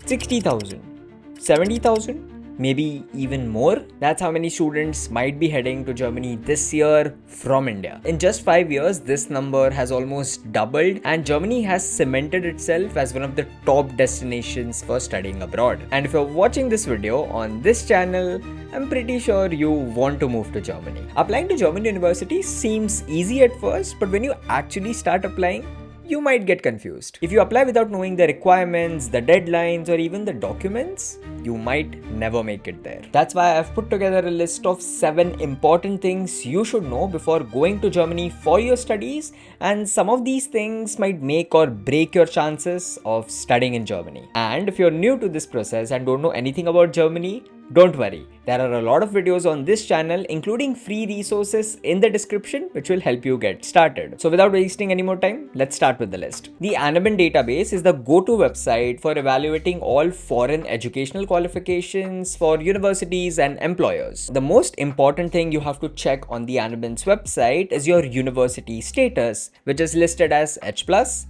60,000, 70,000, maybe even more. That's how many students might be heading to Germany this year from India. In just 5 years, this number has almost doubled, and Germany has cemented itself as one of the top destinations for studying abroad. And if you're watching this video on this channel, I'm pretty sure you want to move to Germany. Applying to German university seems easy at first, but when you actually start applying, you might get confused. If you apply without knowing the requirements, the deadlines, or even the documents, you might never make it there. That's why I've put together a list of 7 important things you should know before going to Germany for your studies, and some of these things might make or break your chances of studying in Germany. And if you're new to this process and don't know anything about Germany, don't worry, there are a lot of videos on this channel, including free resources in the description, which will help you get started. So without wasting any more time, let's start with the list. The Anabin database is the go-to website for evaluating all foreign educational qualifications for universities and employers. The most important thing you have to check on the Anabin's website is your university status, which is listed as H+,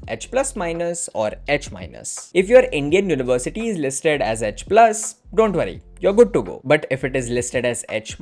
H+-, or H-. If your Indian university is listed as H+, don't worry, you're good to go. But if it is listed as H-,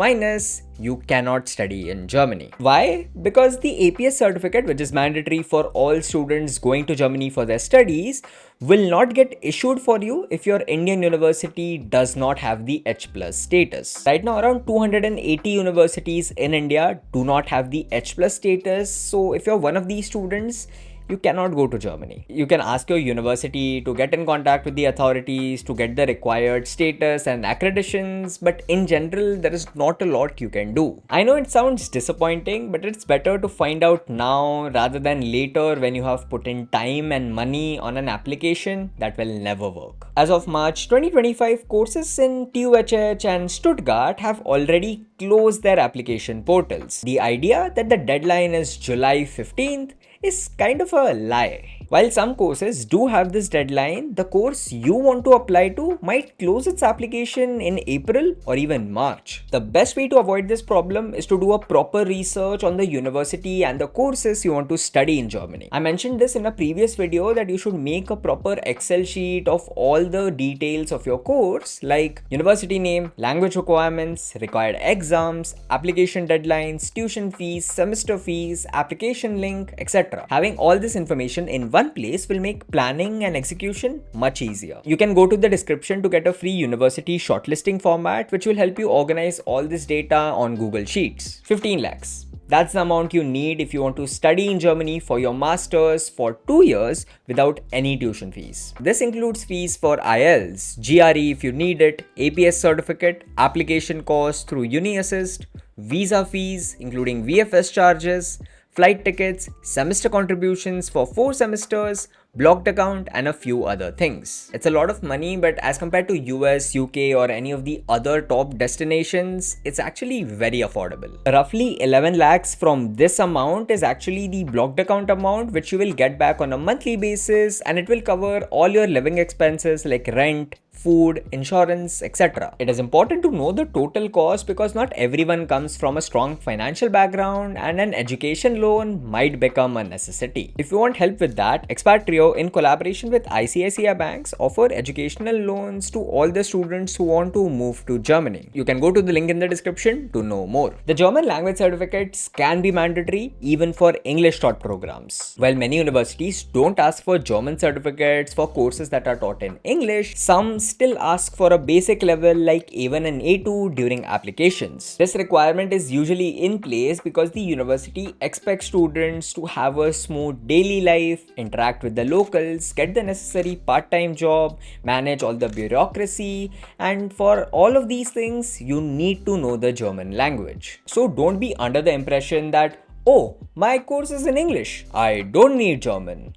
you cannot study in Germany. Why? Because the APS certificate, which is mandatory for all students going to Germany for their studies, will not get issued for you if your Indian university does not have the H+ status. Right now, around 280 universities in India do not have the H+ status. So if you're one of these students, you cannot go to Germany. You can ask your university to get in contact with the authorities to get the required status and accreditations, but in general, there is not a lot you can do. I know it sounds disappointing, but it's better to find out now rather than later when you have put in time and money on an application that will never work. As of March 2025, courses in TUHH and Stuttgart have already closed their application portals. The idea that the deadline is July 15th is kind of a lie. While some courses do have this deadline, the course you want to apply to might close its application in April or even March. The best way to avoid this problem is to do a proper research on the university and the courses you want to study in Germany. I mentioned this in a previous video that you should make a proper Excel sheet of all the details of your course, like university name, language requirements, required exams, application deadlines, tuition fees, semester fees, application link, etc. Having all this information in one place will make planning and execution much easier. You can go to the description to get a free university shortlisting format, which will help you organize all this data on Google Sheets. 15 lakhs. That's the amount you need if you want to study in Germany for your masters for 2 years without any tuition fees. This includes fees for IELTS, GRE if you need it, APS certificate, application costs through Uni Assist, visa fees including VFS charges, flight tickets, semester contributions for 4 semesters, blocked account, and a few other things. It's a lot of money, but as compared to US, UK, or any of the other top destinations, it's actually very affordable. Roughly 11 lakhs from this amount is actually the blocked account amount, which you will get back on a monthly basis, and it will cover all your living expenses like rent, food, insurance, etc. It is important to know the total cost because not everyone comes from a strong financial background and an education loan might become a necessity. If you want help with that, Expatrio, in collaboration with ICICI banks, offer educational loans to all the students who want to move to Germany. You can go to the link in the description to know more. The German language certificates can be mandatory even for English taught programs. While many universities don't ask for German certificates for courses that are taught in English, some still ask for a basic level like A1 and A2 during applications. This requirement is usually in place because the university expects students to have a smooth daily life, interact with the locals, get the necessary part-time job, manage all the bureaucracy, and for all of these things, you need to know the German language. So don't be under the impression that, oh, my course is in English, I don't need German.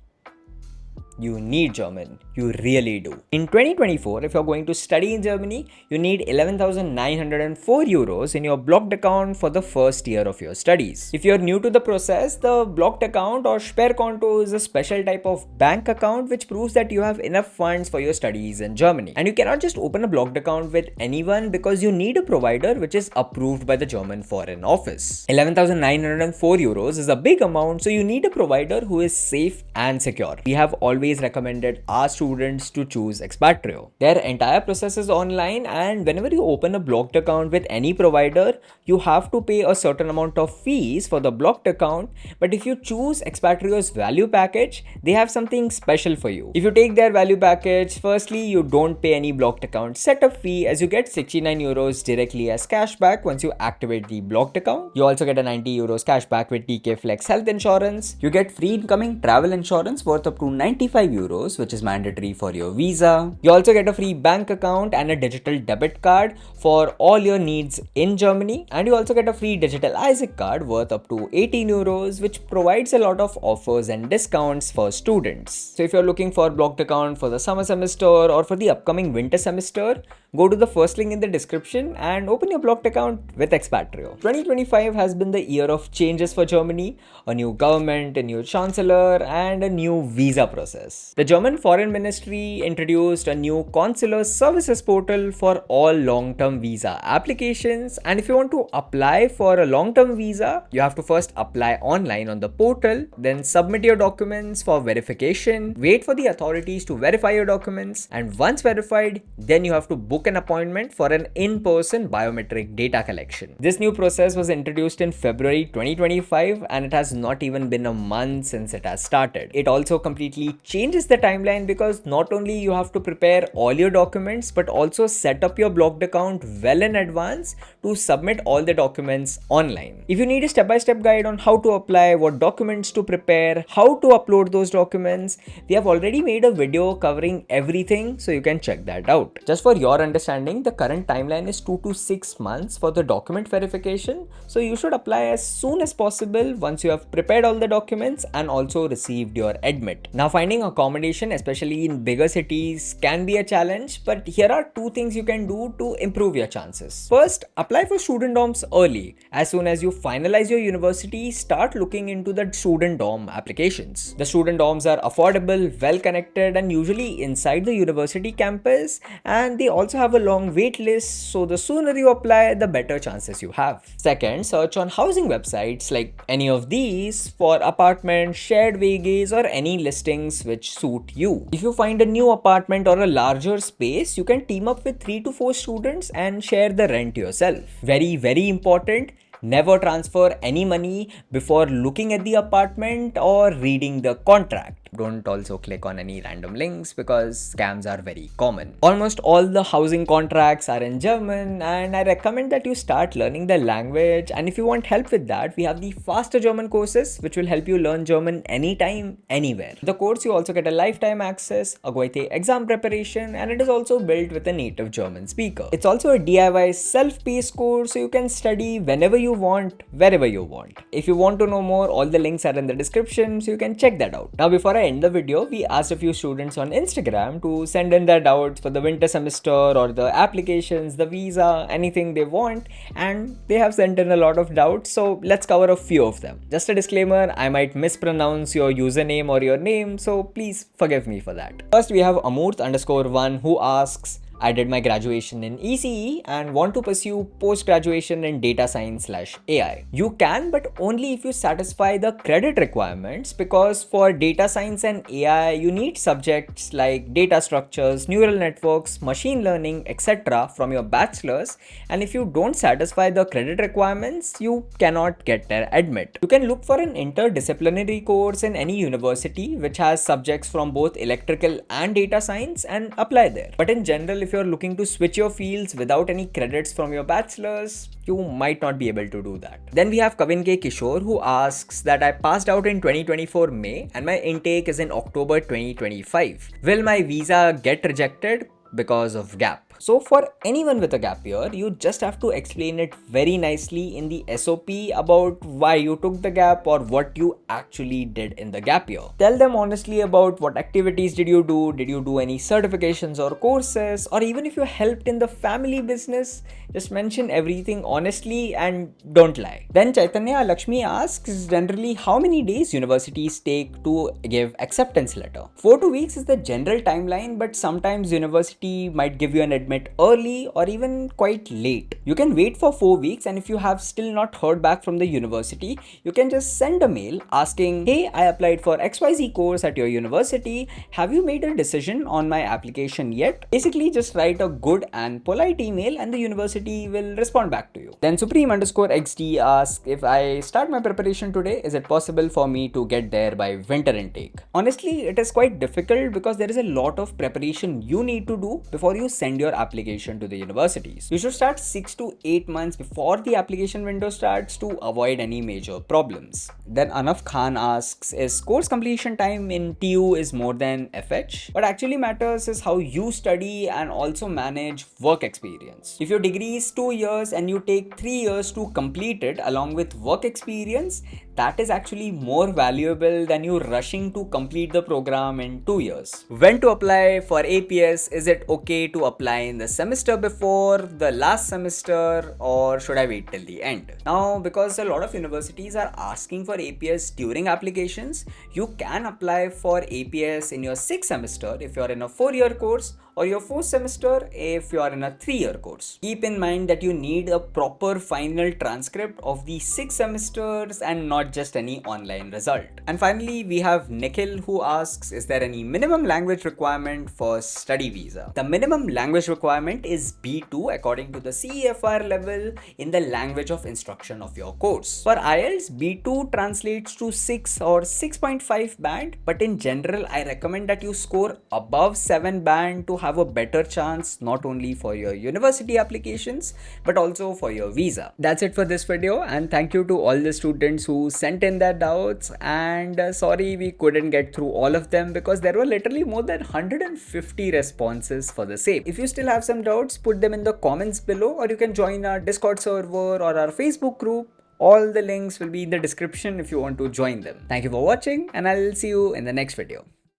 You need German. You really do. In 2024, if you're going to study in Germany, you need 11,904 euros in your blocked account for the first year of your studies. If you're new to the process, the blocked account or Sperrkonto is a special type of bank account which proves that you have enough funds for your studies in Germany. And you cannot just open a blocked account with anyone because you need a provider which is approved by the German Foreign Office. 11,904 euros is a big amount, so you need a provider who is safe and secure. We have always always recommended our students to choose Expatrio. Their entire process is online, and whenever you open a blocked account with any provider, you have to pay a certain amount of fees for the blocked account. But if you choose Expatrio's value package, they have something special for you. If you take their value package, firstly, you don't pay any blocked account setup fee, as you get 69 euros directly as cashback once you activate the blocked account. You also get a 90 euros cashback with TK Flex health insurance. You get free incoming travel insurance worth up to 95 euros, which is mandatory for your visa. You also get a free bank account and a digital debit card for all your needs in Germany. And you also get a free digital Isaac card worth up to 18 euros, which provides a lot of offers and discounts for students. So if you're looking for blocked account for the summer semester or for the upcoming winter semester, go to the first link in the description and open your blocked account with Expatrio. 2025 has been the year of changes for Germany, a new government, a new chancellor, and a new visa process. The German Foreign Ministry introduced a new consular services portal for all long-term visa applications, and if you want to apply for a long-term visa, you have to first apply online on the portal, then submit your documents for verification, wait for the authorities to verify your documents, and once verified, then you have to book an appointment for an in-person biometric data collection. This new process was introduced in February 2025, and it has not even been a month since it has started. It also completely changes the timeline because not only you have to prepare all your documents, but also set up your blocked account well in advance to submit all the documents online. If you need a step-by-step guide on how to apply, what documents to prepare, how to upload those documents, we have already made a video covering everything, so you can check that out. Just for your understanding, the current timeline is 2 to 6 months for the document verification, so you should apply as soon as possible once you have prepared all the documents and also received your admit. Now, finding accommodation, especially in bigger cities, can be a challenge, but here are 2 things you can do to improve your chances. First, apply for student dorms early. As soon as you finalize your university, start looking into the student dorm applications. The student dorms are affordable, well connected, and usually inside the university campus, and they also have a long wait list, so the sooner you apply, the better chances you have. Second, search on housing websites like any of these for apartments, shared vagues, or any listings which suit you. If you find a new apartment or a larger space, you can team up with 3 to 4 students and share the rent yourself. Very important. Never transfer any money before looking at the apartment or reading the contract. Don't also click on any random links because scams are very common. Almost all the housing contracts are in German, and I recommend that you start learning the language. And if you want help with that, we have the faster German courses which will help you learn German anytime, anywhere. The course, you also get a lifetime access, a Goethe exam preparation, and it is also built with a native German speaker. It's also a DIY self-paced course, so you can study whenever you want, wherever you want. If you want to know more, all the links are in the description, so you can check that out. Now, before I end the video, we asked a few students on Instagram to send in their doubts for the winter semester or the applications, the visa, anything they want, and they have sent in a lot of doubts, so let's cover a few of them. Just a disclaimer, I might mispronounce your username or your name, so please forgive me for that. First, we have Amurt_1 who asks, I did my graduation in ECE and want to pursue post-graduation in data science/AI. You can, but only if you satisfy the credit requirements, because for data science and AI, you need subjects like data structures, neural networks, machine learning, etc. from your bachelor's, and if you don't satisfy the credit requirements, you cannot get their admit. You can look for an interdisciplinary course in any university which has subjects from both electrical and data science and apply there. But in general, if you're looking to switch your fields without any credits from your bachelor's, you might not be able to do that. Then we have Kavin K. Kishore who asks that I passed out in 2024 May and my intake is in October 2025. Will my visa get rejected because of gap? So for anyone with a gap year, you just have to explain it very nicely in the SOP about why you took the gap or what you actually did in the gap year. Tell them honestly about what activities did you do any certifications or courses, or even if you helped in the family business, just mention everything honestly and don't lie. Then Chaitanya Lakshmi asks generally how many days universities take to give acceptance letter. 4 to 2 weeks is the general timeline, but sometimes university might give you an admit early or even quite late. You can wait for 4 weeks, and if you have still not heard back from the university, you can just send a mail asking, hey, I applied for XYZ course at your university. Have you made a decision on my application yet? Basically, just write a good and polite email and the university will respond back to you. Then Supreme_XD asks, if I start my preparation today, is it possible for me to get there by winter intake? Honestly, it is quite difficult because there is a lot of preparation you need to do before you send your application to the universities. You should start 6 to 8 months before the application window starts to avoid any major problems. Then Anaf Khan asks, is course completion time in TU is more than FH? What actually matters is how you study and also manage work experience. If your degree is 2 years and you take 3 years to complete it along with work experience, that is actually more valuable than you rushing to complete the program in 2 years. When to apply for APS? Is it okay to apply in the semester before, the last semester, or should I wait till the end? Now, because a lot of universities are asking for APS during applications, you can apply for APS in your 6th semester if you're in a 4-year course, or your 4th semester if you are in a 3-year course. Keep in mind that you need a proper final transcript of the 6 semesters and not just any online result. And finally, we have Nikhil who asks, is there any minimum language requirement for study visa? The minimum language requirement is B2 according to the CEFR level in the language of instruction of your course. For IELTS, B2 translates to 6 or 6.5 band, but in general, I recommend that you score above 7 band to have a better chance not only for your university applications but also for your visa. That's it for this video, and thank you to all the students who sent in their doubts, and sorry we couldn't get through all of them because there were literally more than 150 responses for the same. If you still have some doubts, put them in the comments below, or you can join our Discord server or our Facebook group. All the links will be in the description if you want to join them. Thank you for watching, and I'll see you in the next video.